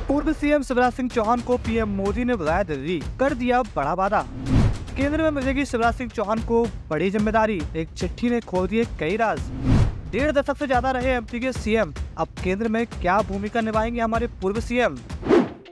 पूर्व सीएम शिवराज सिंह चौहान को पीएम मोदी ने बुलाया दिल्ली, कर दिया बड़ा वादा। केंद्र में मिलेगी शिवराज सिंह चौहान को बड़ी जिम्मेदारी, एक चिट्ठी ने खोल दिए कई राज। 1.5 दशक से ज्यादा रहे एमपी के सीएम, अब केंद्र में क्या भूमिका निभाएंगे हमारे पूर्व सीएम।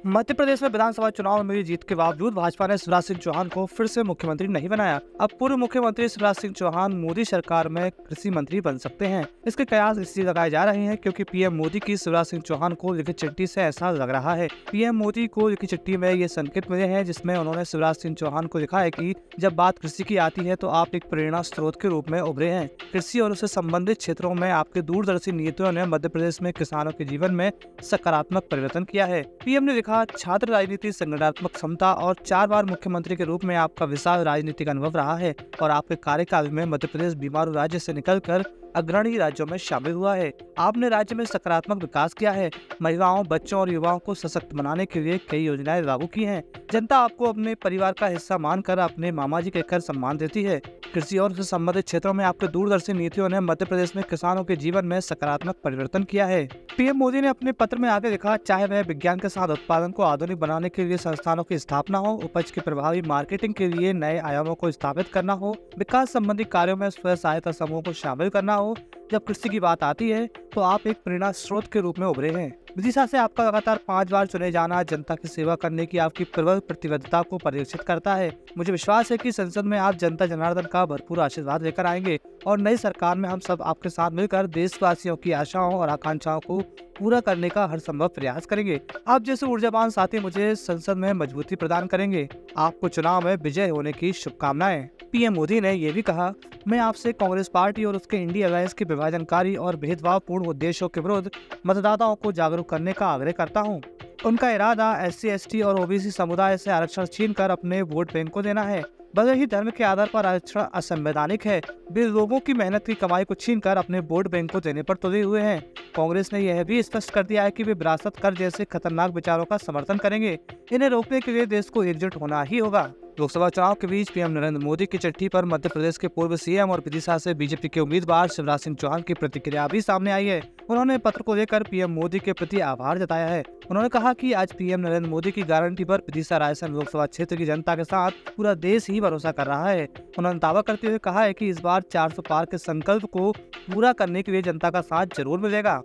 मध्य प्रदेश में विधानसभा चुनाव में मिली जीत के बावजूद भाजपा ने शिवराज सिंह चौहान को फिर से मुख्यमंत्री नहीं बनाया। अब पूर्व मुख्यमंत्री शिवराज सिंह चौहान मोदी सरकार में कृषि मंत्री बन सकते हैं। इसके कयास इसलिए लगाए जा रहे हैं क्योंकि पीएम मोदी की शिवराज सिंह चौहान को लिखी चिट्ठी से ऐसा लग रहा है। पीएम मोदी को लिखी चिट्ठी में ये संकेत मिले हैं जिसमें उन्होंने शिवराज सिंह चौहान को लिखा है कि जब बात कृषि की आती है तो आप एक प्रेरणा स्रोत के रूप में उभरे हैं। कृषि और उससे संबंधित क्षेत्रों में आपके दूरदर्शी नीतियों ने मध्य प्रदेश में किसानों के जीवन में सकारात्मक परिवर्तन किया है। पीएम ने लिखा, छात्र राजनीति, संगठनात्मक क्षमता और 4 बार मुख्यमंत्री के रूप में आपका विशाल राजनीतिक अनुभव रहा है और आपके कार्यकाल में मध्य प्रदेश बीमारू राज्य से निकलकर अग्रणी राज्यों में शामिल हुआ है। आपने राज्य में सकारात्मक विकास किया है, महिलाओं, बच्चों और युवाओं को सशक्त बनाने के लिए कई योजनाएं लागू की हैं। जनता आपको अपने परिवार का हिस्सा मानकर अपने मामा जी कहकर सम्मान देती है। कृषि और उससे संबंधित क्षेत्रों में आपके दूरदर्शी नीतियों ने मध्य प्रदेश में किसानों के जीवन में सकारात्मक परिवर्तन किया है। पीएम मोदी ने अपने पत्र में आगे लिखा, चाहे वह विज्ञान के साथ उत्पादन को आधुनिक बनाने के लिए संस्थानों की स्थापना हो, उपज के प्रभावी मार्केटिंग के लिए नए आयामों को स्थापित करना हो, विकास संबंधी कार्यों में स्वयं सहायता समूह को शामिल करना हो, जब कृषि की बात आती है तो आप एक प्रेरणा स्रोत के रूप में उभरे हैं। विदिशा से आपका लगातार 5 बार चुने जाना जनता की सेवा करने की आपकी प्रबल प्रतिबद्धता को परिलक्षित करता है। मुझे विश्वास है कि संसद में आप जनता जनार्दन का भरपूर आशीर्वाद लेकर आएंगे और नई सरकार में हम सब आपके साथ मिलकर देशवासियों की आशाओं और आकांक्षाओं को पूरा करने का हर संभव प्रयास करेंगे। आप जैसे ऊर्जावान साथी मुझे संसद में मजबूती प्रदान करेंगे। आपको चुनाव में विजय होने की शुभकामनाएं। पीएम मोदी ने यह भी कहा, मैं आपसे कांग्रेस पार्टी और उसके इंडिया अलायंस के विभाजनकारी और भेदभावपूर्ण उद्देश्यों के विरुद्ध मतदाताओं को जागरूक करने का आग्रह करता हूं। उनका इरादा SC, ST और OBC समुदाय से आरक्षण छीनकर अपने वोट बैंक को देना है। भले ही धर्म के आधार पर आरक्षण असंवैधानिक है, वे लोगों की मेहनत की कमाई को छीनकर अपने वोट बैंक को देने पर तुले हुए हैं। कांग्रेस ने यह भी स्पष्ट कर दिया है कि वे विरासत कर जैसे खतरनाक विचारों का समर्थन करेंगे। इन्हें रोकने के लिए देश को एकजुट होना ही होगा। लोकसभा चुनाव के बीच पीएम नरेंद्र मोदी की चिट्ठी पर मध्य प्रदेश के पूर्व सीएम और विदिशा से बीजेपी के उम्मीदवार शिवराज सिंह चौहान की प्रतिक्रिया भी सामने आई है। उन्होंने पत्र को लेकर पीएम मोदी के प्रति आभार जताया है। उन्होंने कहा कि आज पीएम नरेंद्र मोदी की गारंटी पर विदिशा रायसेन लोकसभा क्षेत्र की जनता के साथ पूरा देश ही भरोसा कर रहा है। उन्होंने दावा करते हुए कहा है कि इस बार 400 पार के संकल्प को पूरा करने के लिए जनता का साथ जरूर मिलेगा।